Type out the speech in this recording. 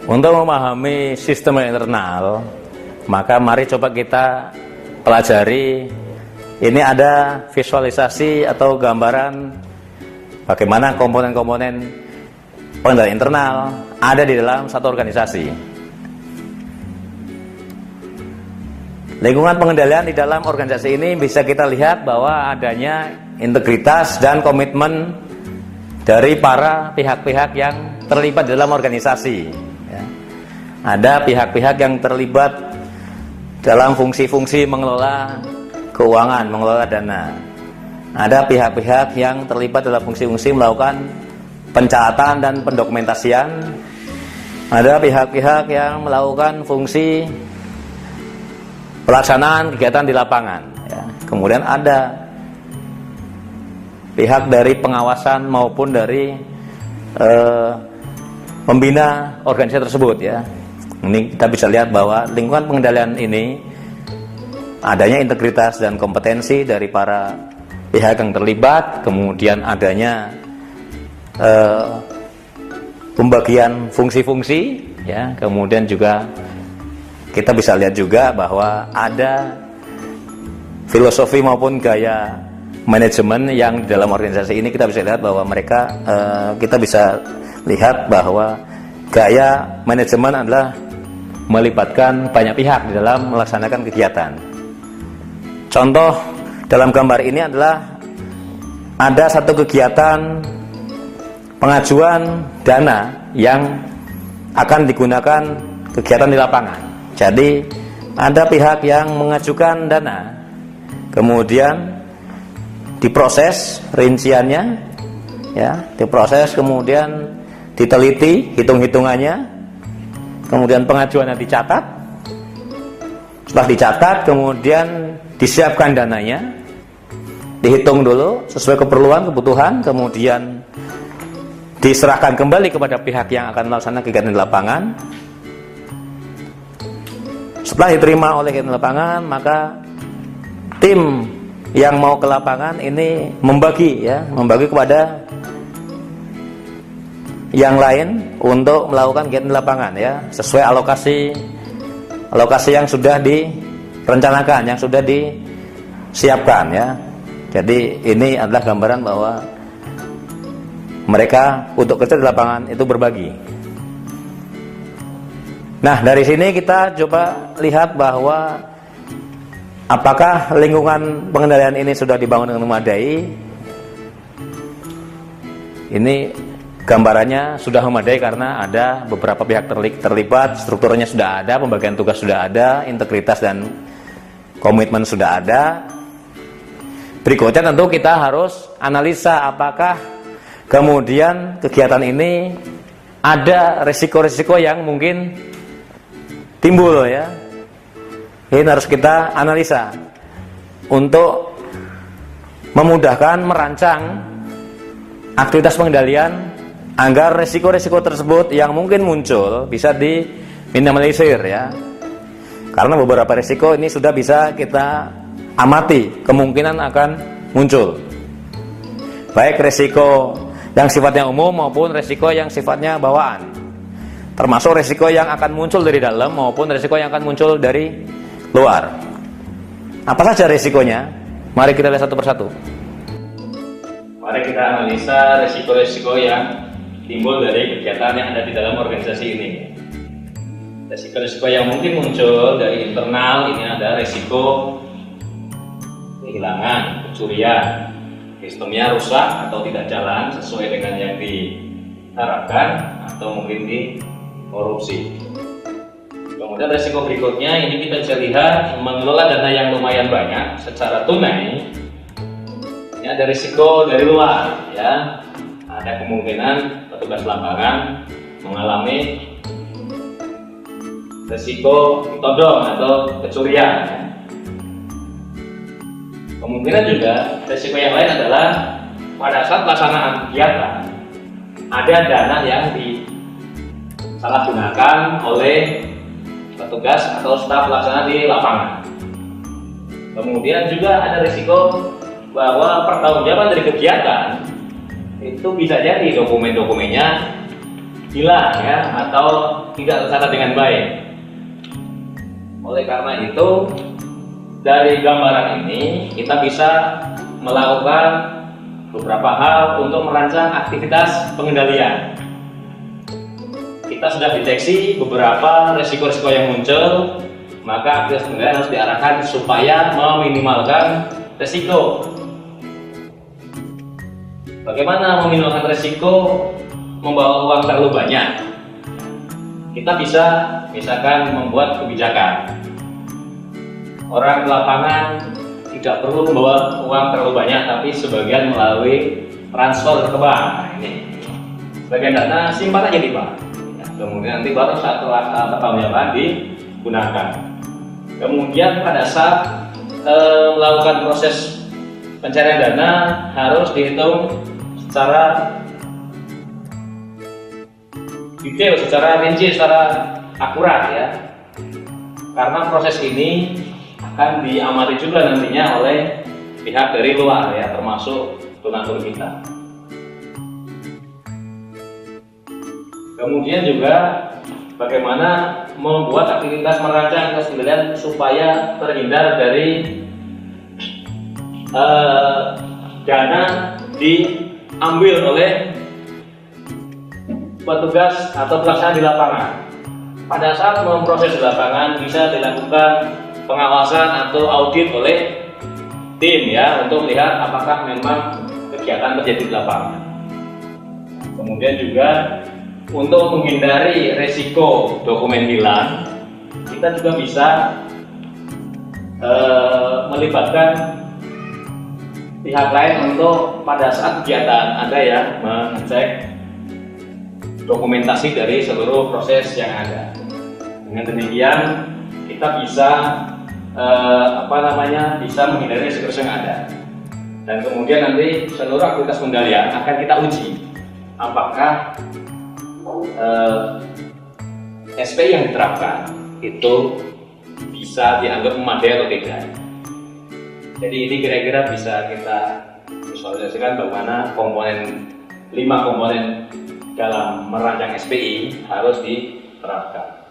Untuk memahami sistem internal, maka mari coba kita pelajari. Ini ada visualisasi atau gambaran bagaimana komponen-komponen pengendalian internal ada di dalam satu organisasi. Lingkungan pengendalian di dalam organisasi ini bisa kita lihat bahwa adanya integritas dan komitmen dari para pihak-pihak yang terlibat dalam organisasi. Ada pihak-pihak yang terlibat dalam fungsi-fungsi mengelola keuangan, mengelola dana. Ada pihak-pihak yang terlibat dalam fungsi-fungsi melakukan pencatatan dan pendokumentasian. Ada pihak-pihak yang melakukan fungsi pelaksanaan kegiatan di lapangan. Kemudian ada pihak dari pengawasan maupun dari pembina organisasi tersebut. Ini kita bisa lihat bahwa lingkungan pengendalian ini adanya integritas dan kompetensi dari para pihak yang terlibat, kemudian adanya pembagian fungsi-fungsi, kemudian juga kita bisa lihat juga bahwa ada filosofi maupun gaya manajemen yang di dalam organisasi ini kita bisa lihat bahwa mereka kita bisa lihat bahwa gaya manajemen adalah melibatkan banyak pihak di dalam melaksanakan kegiatan. Contoh dalam gambar ini adalah ada satu kegiatan pengajuan dana yang akan digunakan kegiatan di lapangan. Jadi ada pihak yang mengajukan dana, kemudian diproses rinciannya, diproses, kemudian diteliti hitung-hitungannya, kemudian pengajuannya dicatat. Setelah dicatat, kemudian disiapkan dananya, dihitung dulu sesuai keperluan, kebutuhan, kemudian diserahkan kembali kepada pihak yang akan melaksanakan kegiatan di lapangan. Setelah diterima oleh kegiatan di lapangan, maka tim yang mau ke lapangan ini membagi kepada yang lain untuk melakukan kegiatan di lapangan, sesuai alokasi yang sudah direncanakan, yang sudah disiapkan, Jadi ini adalah gambaran bahwa mereka untuk kerja di lapangan itu berbagi. Nah, dari sini kita coba lihat bahwa apakah lingkungan pengendalian ini sudah dibangun dengan memadai. Ini gambarannya sudah memadai karena ada beberapa pihak terlibat, strukturnya sudah ada, pembagian tugas sudah ada, integritas dan komitmen sudah ada. Berikutnya tentu kita harus analisa apakah kemudian kegiatan ini ada resiko-resiko yang mungkin timbul, Ini harus kita analisa untuk memudahkan merancang aktivitas pengendalian agar resiko-resiko tersebut yang mungkin muncul bisa diminimalisir, Karena beberapa resiko ini sudah bisa kita amati kemungkinan akan muncul, baik resiko yang sifatnya umum maupun resiko yang sifatnya bawaan, termasuk resiko yang akan muncul dari dalam maupun resiko yang akan muncul dari luar. Apa saja resikonya? Mari kita lihat satu persatu. Mari kita analisa resiko-resiko yang timbul dari kegiatan yang ada di dalam organisasi ini. Resiko-resiko yang mungkin muncul dari internal ini ada resiko kehilangan, pencurian, sistemnya rusak atau tidak jalan sesuai dengan yang diharapkan, atau mungkin dikorupsi. Kemudian resiko berikutnya ini kita bisa lihat mengelola dana yang lumayan banyak secara tunai. Ini ada risiko dari luar, Ada kemungkinan petugas lapangan mengalami risiko ditodong atau kecurian. Kemungkinan juga risiko yang lain adalah pada saat pelaksanaan kegiatan ada dana yang disalahgunakan oleh petugas atau staf pelaksana di lapangan. Kemudian juga ada risiko bahwa pertanggungjawaban dari kegiatan itu bisa jadi dokumen-dokumennya hilang ya, atau tidak tercatat dengan baik. Oleh karena itu, dari gambaran ini kita bisa melakukan beberapa hal untuk merancang aktivitas pengendalian. Kita sudah deteksi beberapa risiko-risiko yang muncul, maka aktivitas pengendalian harus diarahkan supaya meminimalkan risiko. Bagaimana meminimalkan risiko membawa uang terlalu banyak? Kita bisa misalkan membuat kebijakan. Orang di lapangan tidak perlu membawa uang terlalu banyak, tapi sebagian melalui transfer ke bank. Nah, ini sebagian dana simpan aja di bank. Kemudian nanti baru setelah pertanggungjawaban digunakan. Kemudian pada saat melakukan proses pencarian dana harus dihitung secara detail, secara rinci, secara akurat ya. Karena proses ini akan diamati juga nantinya oleh pihak dari luar ya, termasuk donatur kita. Kemudian juga bagaimana membuat aktivitas merancang aktivitas pengendalian supaya terhindar dari dana diambil oleh petugas atau pelaksana di lapangan. Pada saat memproses di lapangan bisa dilakukan pengawasan atau audit oleh tim ya, untuk melihat apakah memang kegiatan terjadi di lapangan. Kemudian juga untuk menghindari resiko dokumen hilang, kita juga bisa melibatkan pihak lain untuk pada saat kegiatan ada yang mengecek dokumentasi dari seluruh proses yang ada. Dengan demikian kita bisa bisa menghindari risiko yang ada. Dan kemudian nanti seluruh aktivitas pengendalian akan kita uji apakah SPI yang diterapkan itu bisa dianggap memadai atau tidak. Jadi ini kira-kira bisa kita visualisasikan bagaimana 5 komponen dalam merancang SPI harus diterapkan.